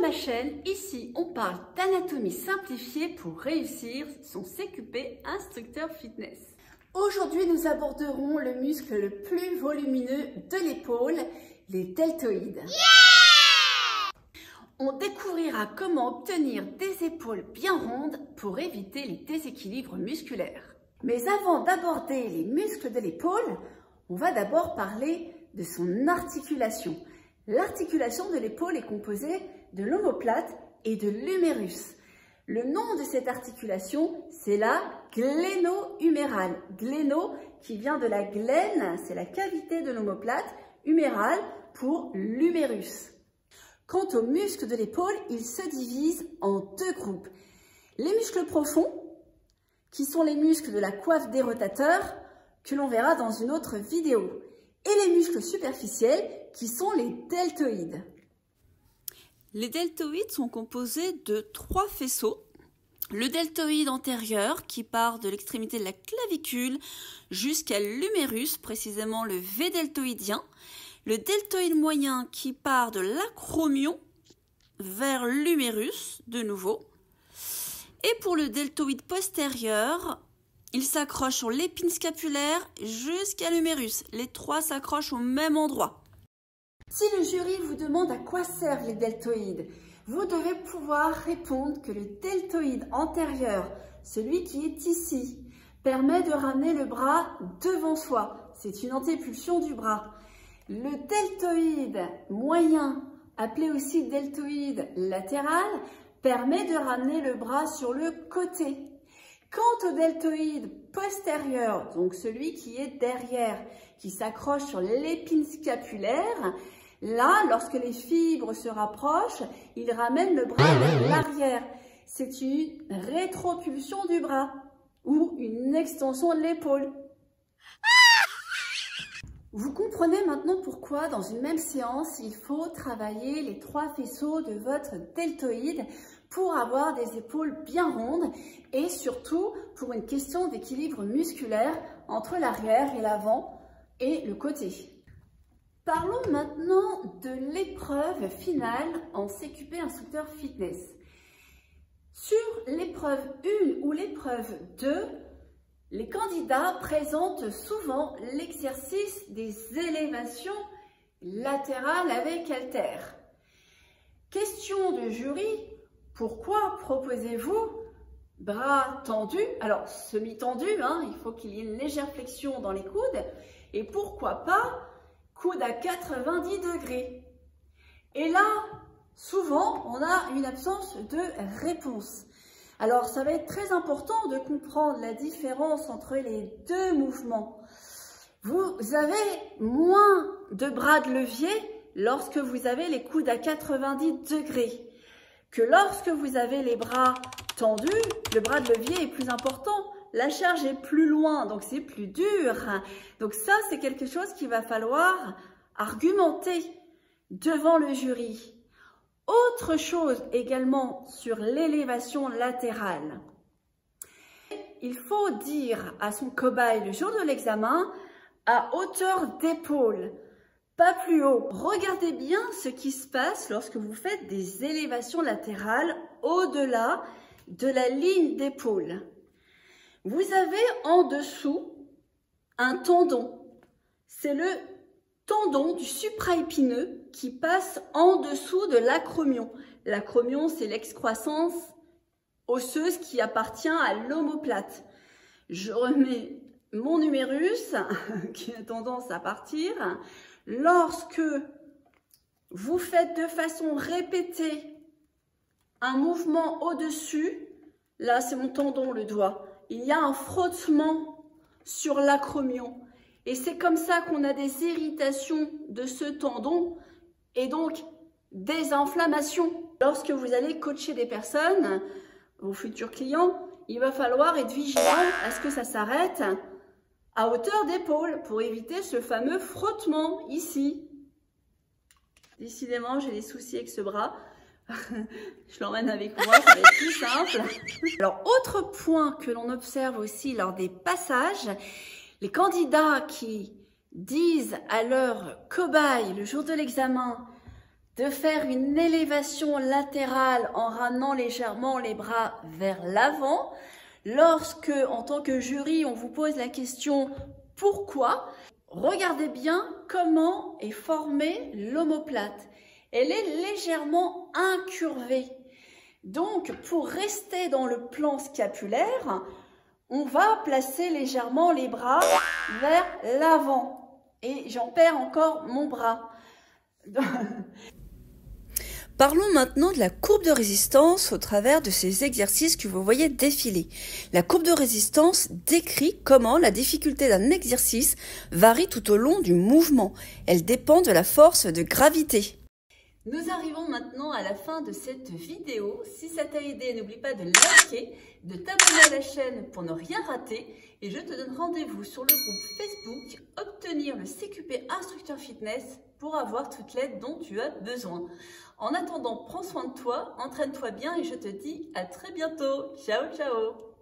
ma chaîne, ici on parle d'anatomie simplifiée pour réussir son CQP instructeur fitness. Aujourd'hui nous aborderons le muscle le plus volumineux de l'épaule, les deltoïdes. On découvrira comment obtenir des épaules bien rondes pour éviter les déséquilibres musculaires. Mais avant d'aborder les muscles de l'épaule, on va d'abord parler de son articulation. L'articulation de l'épaule est composée de l'omoplate et de l'humérus. Le nom de cette articulation, c'est la gléno-humérale. Gléno qui vient de la glène, c'est la cavité de l'omoplate, humérale pour l'humérus. Quant aux muscles de l'épaule, ils se divisent en deux groupes. Les muscles profonds, qui sont les muscles de la coiffe des rotateurs, que l'on verra dans une autre vidéo, et les muscles superficiels, qui sont les deltoïdes. Les deltoïdes sont composés de 3 faisceaux. Le deltoïde antérieur qui part de l'extrémité de la clavicule jusqu'à l'humérus, précisément le V-deltoïdien. Le deltoïde moyen qui part de l'acromion vers l'humérus, de nouveau. Et pour le deltoïde postérieur, il s'accroche sur l'épine scapulaire jusqu'à l'humérus. Les 3 s'accrochent au même endroit. Si le jury vous demande à quoi servent les deltoïdes, vous devez pouvoir répondre que le deltoïde antérieur, celui qui est ici, permet de ramener le bras devant soi. C'est une antépulsion du bras. Le deltoïde moyen, appelé aussi deltoïde latéral, permet de ramener le bras sur le côté. Quant au deltoïde postérieur, donc celui qui est derrière, qui s'accroche sur l'épine scapulaire, là, lorsque les fibres se rapprochent, il ramène le bras vers l'arrière. C'est une rétropulsion du bras ou une extension de l'épaule. Vous comprenez maintenant pourquoi, dans une même séance, il faut travailler les 3 faisceaux de votre deltoïde pour avoir des épaules bien rondes et surtout pour une question d'équilibre musculaire entre l'arrière et l'avant et le côté. Parlons maintenant de l'épreuve finale en CQP instructeur fitness. Sur l'épreuve 1 ou l'épreuve 2, les candidats présentent souvent l'exercice des élévations latérales avec haltères. Question de jury, pourquoi proposez-vous bras tendus, alors semi-tendus, il faut qu'il y ait une légère flexion dans les coudes, et pourquoi pas coude à 90 degrés. Et là, souvent, on a une absence de réponse. Alors, ça va être très important de comprendre la différence entre les deux mouvements. Vous avez moins de bras de levier lorsque vous avez les coudes à 90 degrés que lorsque vous avez les bras tendus, le bras de levier est plus important. La charge est plus loin, donc c'est plus dur. Donc ça, c'est quelque chose qu'il va falloir argumenter devant le jury. Autre chose également sur l'élévation latérale. Il faut dire à son cobaye le jour de l'examen à hauteur d'épaule, pas plus haut. Regardez bien ce qui se passe lorsque vous faites des élévations latérales au-delà de la ligne d'épaule. Vous avez en dessous un tendon. C'est le tendon du supraépineux qui passe en dessous de l'acromion. L'acromion, c'est l'excroissance osseuse qui appartient à l'omoplate. Je remets mon humérus qui a tendance à partir. Lorsque vous faites de façon répétée un mouvement au-dessus, là c'est mon tendon, le doigt, il y a un frottement sur l'acromion. Et c'est comme ça qu'on a des irritations de ce tendon et donc des inflammations. Lorsque vous allez coacher des personnes, vos futurs clients, il va falloir être vigilant à ce que ça s'arrête à hauteur d'épaule pour éviter ce fameux frottement ici. Décidément, j'ai des soucis avec ce bras. Je l'emmène avec moi, ça va être plus simple. Alors, autre point que l'on observe aussi lors des passages, les candidats qui disent à leur cobaye le jour de l'examen de faire une élévation latérale en ramenant légèrement les bras vers l'avant. Lorsque, en tant que jury, on vous pose la question « Pourquoi ?», regardez bien comment est formée l'omoplate. Elle est légèrement incurvée. Donc, pour rester dans le plan scapulaire, on va placer légèrement les bras vers l'avant. Et j'en perds encore mon bras. Parlons maintenant de la courbe de résistance au travers de ces exercices que vous voyez défiler. La courbe de résistance décrit comment la difficulté d'un exercice varie tout au long du mouvement. Elle dépend de la force de gravité. Nous arrivons maintenant à la fin de cette vidéo. Si ça t'a aidé, n'oublie pas de liker, de t'abonner à la chaîne pour ne rien rater. Et je te donne rendez-vous sur le groupe Facebook Obtenir le CQP Instructeur Fitness pour avoir toute l'aide dont tu as besoin. En attendant, prends soin de toi, entraîne-toi bien et je te dis à très bientôt. Ciao, ciao!